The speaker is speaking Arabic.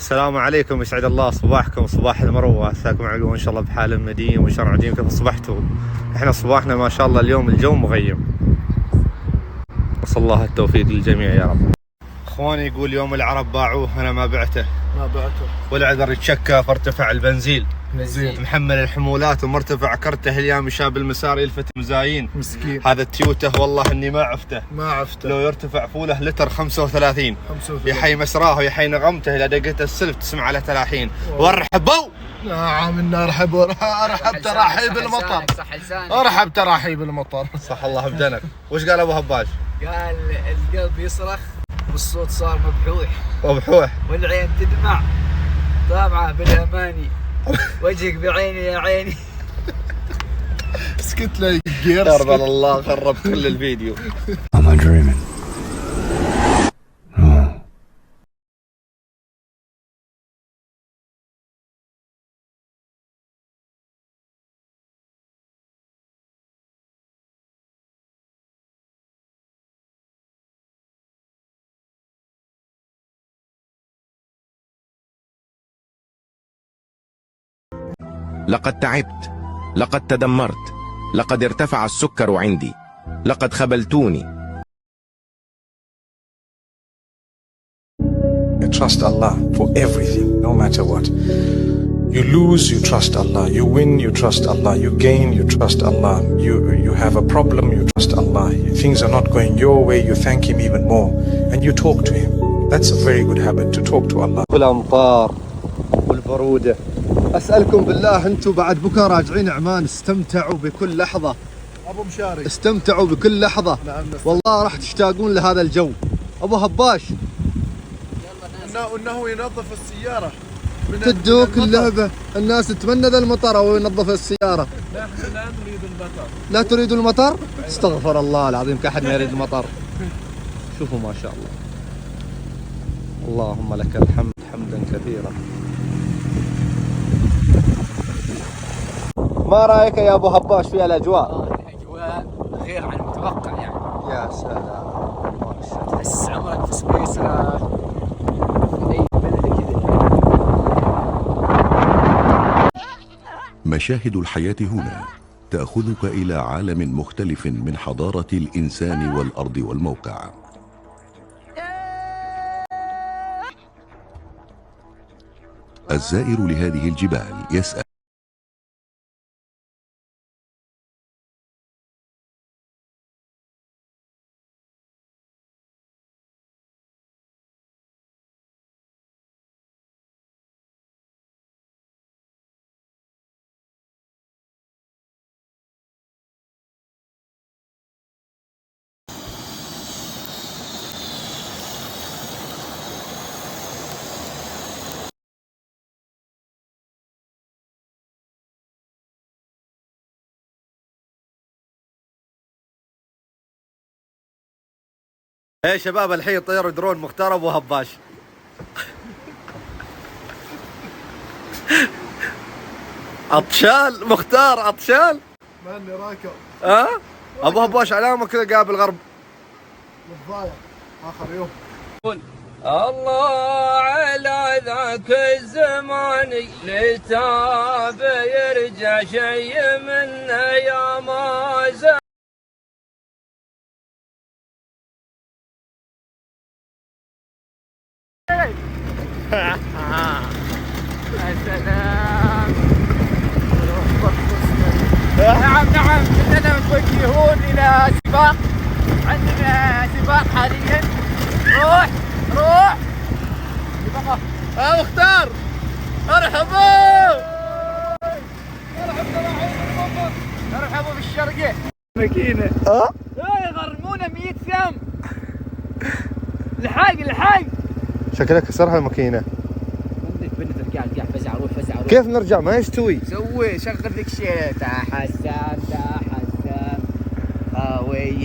السلام عليكم، يسعد الله صباحكم صباح المروة. عساكم علو ان شاء الله بحال مديم وشرع عديم. كيف صبحتوا؟ احنا صباحنا ما شاء الله اليوم الجو مغيم. نسأل الله التوفيق للجميع يا رب. اخواني يقول يوم العرب باعوه انا ما بعته والعذر يتشكى فارتفع البنزين. محمل الحمولات ومرتفع كرته اليوم شاب المسار يلفت مزايين. مسكين هذا التيوته والله اني ما عفته لو يرتفع فوله لتر 35 يحي مسراه ويحي نغمته. اذا دقيت السلف تسمع على تلاحين. وارحبوا نعم نرحب ارحب تراحيب المطر. ارحب تراحيب المطر. صح الله بدنك. وش قال ابو هباش؟ قال القلب يصرخ والصوت صار مبحوح والعين تدمع طابعه بالاماني وجهك بعيني يا عيني. سكت لي جير. قرب الله خرب كل الفيديو. Am I dreaming? No. لقد تعبت، لقد تدمرت، لقد ارتفع السكر عندي، لقد خبلتوني. You trust Allah for everything, no matter what. You lose, you trust Allah. You win, you trust Allah. You gain, you trust Allah. You have a problem, you trust Allah. Things are not going your way, you thank Him even more. And you talk to Him. That's a very good habit, to talk to Allah. والأمطار والبرودة. أسألكم بالله أنتم بعد بكرة راجعين عمان استمتعوا بكل لحظة. ابو مشاري استمتعوا بكل لحظة. والله راح تشتاقون لهذا الجو. أبو هباش انه ينظف السيارة. تدوك اللعبة. الناس تتمنى ذا المطر أو ينظف السيارة. نحن لا نريد المطر. لا تريدوا المطر؟ استغفر الله العظيم كأحد ما يريد المطر. شوفوا ما شاء الله. اللهم لك الحمد حمدا كثيرا. ما رايك يا ابو هباش في الاجواء؟ الاجواء غير عن المتوقع يعني. يا سلام ما شاء الله. تحس عمرك في سويسرا في اي بلد كذا. مشاهد الحياة هنا تأخذك إلى عالم مختلف من حضارة الإنسان والأرض والموقع. الزائر لهذه الجبال يسأل: يا شباب الحين طيروا درون مختار ابو هباش. عطشان مختار عطشان. ماني راكب. ابو هباش علامه كذا قابل غرب. متضايق اخر يوم. الله على ذاك الزمان لتاب يرجع شيء منه يا ما زال. سلام. نعم اننا متوجهون الى سباق. عندنا سباق حاليا. روح مختار ارحبوا. ارحبوا بالشرقة. ماكينة يغرمونا 100 سم. لحق شكلك كسرها الماكينة. بنت رجع فزع روح. كيف نرجع ما يستوي؟ سوي شغل ذيك الشيء. تا حسان هاوي.